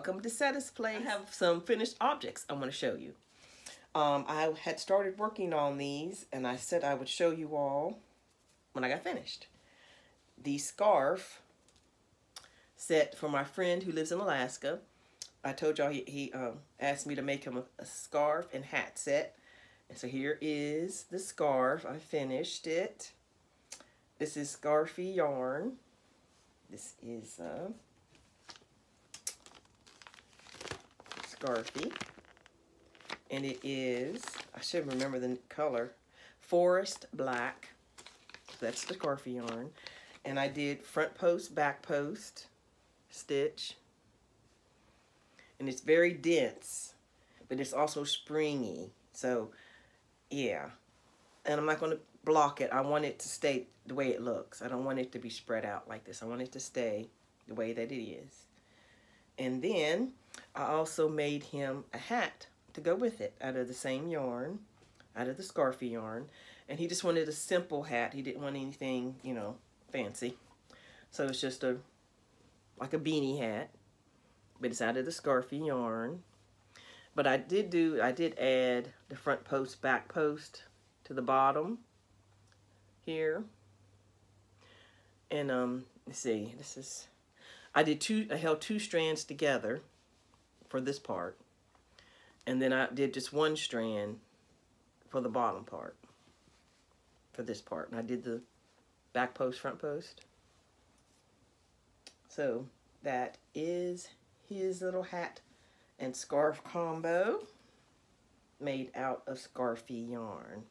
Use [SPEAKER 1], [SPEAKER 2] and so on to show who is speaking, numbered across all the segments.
[SPEAKER 1] Welcome to Setttta's Place. I have some finished objects I want to show you. I had started working on these and I said I would show you all when I got finished. The scarf set for my friend who lives in Alaska. I told y'all he asked me to make him a scarf and hat set. And so here is the scarf. I finished it. This is Scarfy yarn. This is Scarfy. And it is, I should remember the color, Forest Black. That's the Scarfy yarn. And I did front post, back post stitch. And it's very dense, but it's also springy. So, yeah. And I'm not going to block it. I want it to stay the way it looks. I don't want it to be spread out like this. I want it to stay the way that it is. And then I also made him a hat to go with it out of the same yarn, out of the Scarfy yarn. And he just wanted a simple hat. He didn't want anything, you know, fancy. So it's just like a beanie hat, but it's out of the Scarfy yarn. But I did add the front post, back post to the bottom here. And let's see, this is, I held two strands together for this part. And then I did just one strand for the bottom part, for this part. And I did the back post, front post. So that is his little hat and scarf combo made out of Scarfy yarn.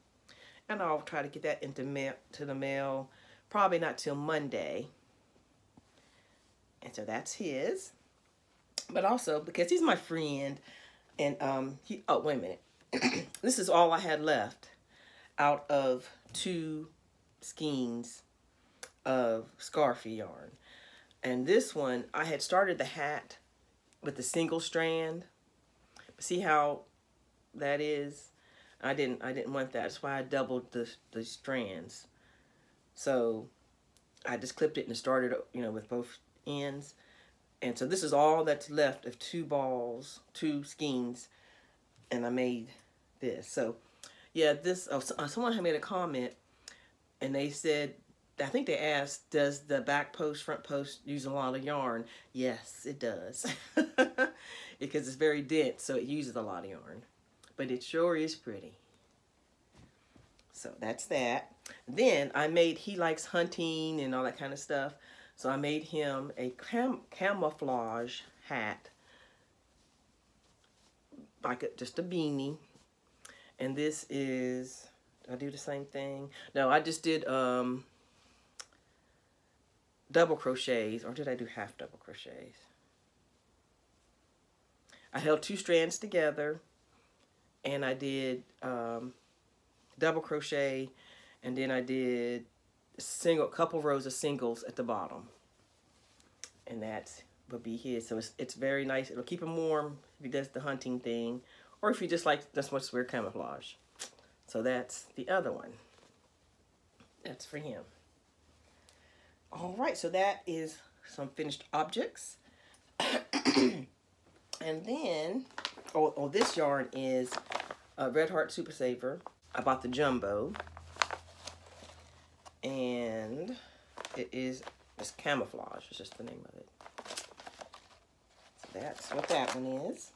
[SPEAKER 1] And I'll try to get that to the mail probably not till Monday. And so that's his. But also, because he's my friend, and oh, wait a minute. This is all I had left out of 2 skeins of Scarfy yarn. And this one, I had started the hat with the single strand. See how that is? I didn't want that. That's why I doubled the strands. So I just clipped it and started, you know, with both ends. And so this is all that's left of 2 balls, 2 skeins, and I made this. So yeah, this, someone had made a comment and they said, I think they asked, does the back post, front post use a lot of yarn? Yes, it does. Because it's very dense, so it uses a lot of yarn. But it sure is pretty. So that's that. Then I made, he likes hunting and all that kind of stuff. So I made him a camouflage hat. Like just a beanie. And this is, did I do the same thing? No, I just did double crochets, or did I do half double crochets? I held 2 strands together and I did double crochet, and then I did couple rows of singles at the bottom, and that would be his. So it's very nice. It'll keep him warm if he does the hunting thing, or if you just want to wear camouflage. So that's the other one. That's for him. All right, so that is some finished objects. And then, this yarn is Red Heart Super Saver. I bought the jumbo. And it's Camouflage. It's just the name of it. So that's what that one is.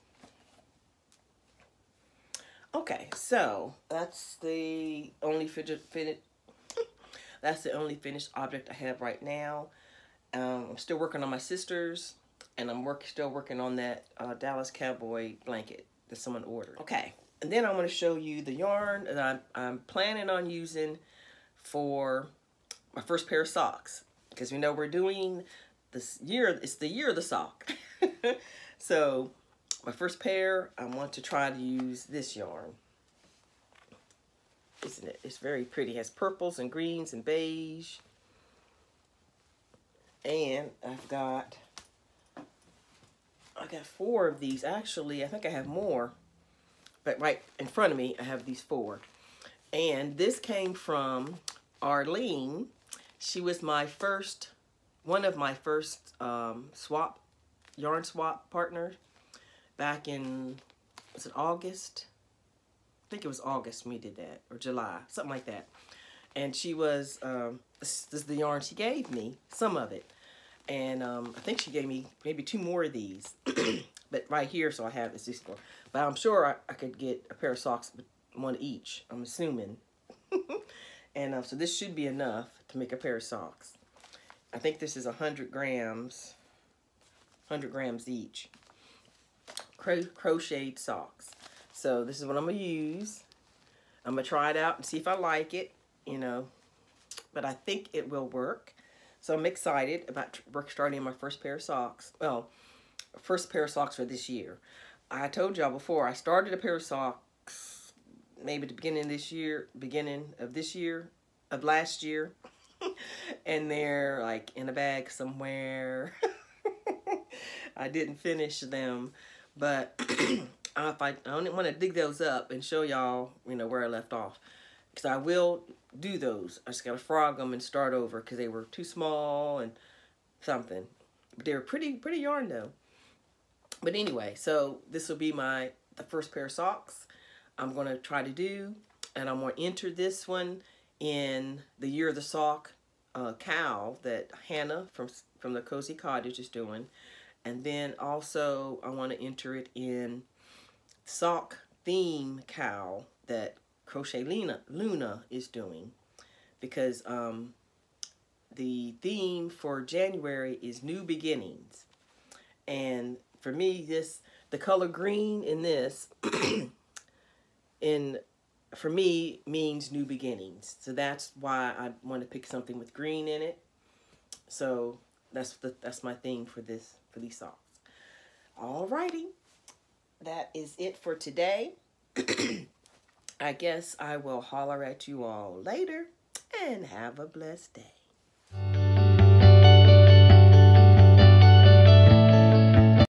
[SPEAKER 1] Okay, so that's the only that's the only finished object I have right now. I'm still working on my sisters, and I'm still working on that Dallas Cowboy blanket that someone ordered. Okay, and then I'm going to show you the yarn that I'm planning on using for my first pair of socks, because you know we're doing this year, it's the year of the sock. So my first pair, I want to try to use this yarn. Isn't it? It's very pretty. It has purples and greens and beige. And I got 4 of these. Actually, I think I have more. But right in front of me, I have these 4. And this came from Arlene. She was one of my first swap yarn swap partner back in, was it August? I think it was August when we did that, or July, something like that. And she was, this is the yarn she gave me, some of it. And I think she gave me maybe 2 more of these. But right here, so I have this. But I'm sure I could get a pair of socks with 1 each, I'm assuming. And so this should be enough to make a pair of socks. I think this is 100 grams, 100 grams each. Crocheted socks. So this is what I'm going to use. I'm going to try it out and see if I like it, you know. But I think it will work. So I'm excited about starting my first pair of socks. Well, first pair of socks for this year. I told y'all before, I started a pair of socks maybe at the beginning of last year. And they're like in a bag somewhere. I didn't finish them. But I don't want to dig those up and show y'all, you know, where I left off. Because I will do those. I just got to frog them and start over because they were too small and something. But they were pretty yarn though. But anyway, so this will be the first pair of socks I'm going to try to do. And I'm going to enter this one in the Year of the Sock cowl that Hannah from the Cozy Cottage is doing. And then also I want to enter it in sock theme cowl that Crochet Luna is doing, because the theme for January is New Beginnings. And for me, the color green in this for me means new beginnings. So that's why I want to pick something with green in it. So that's my theme for these socks. Alrighty, that is it for today. I guess I will holler at you all later, and have a blessed day.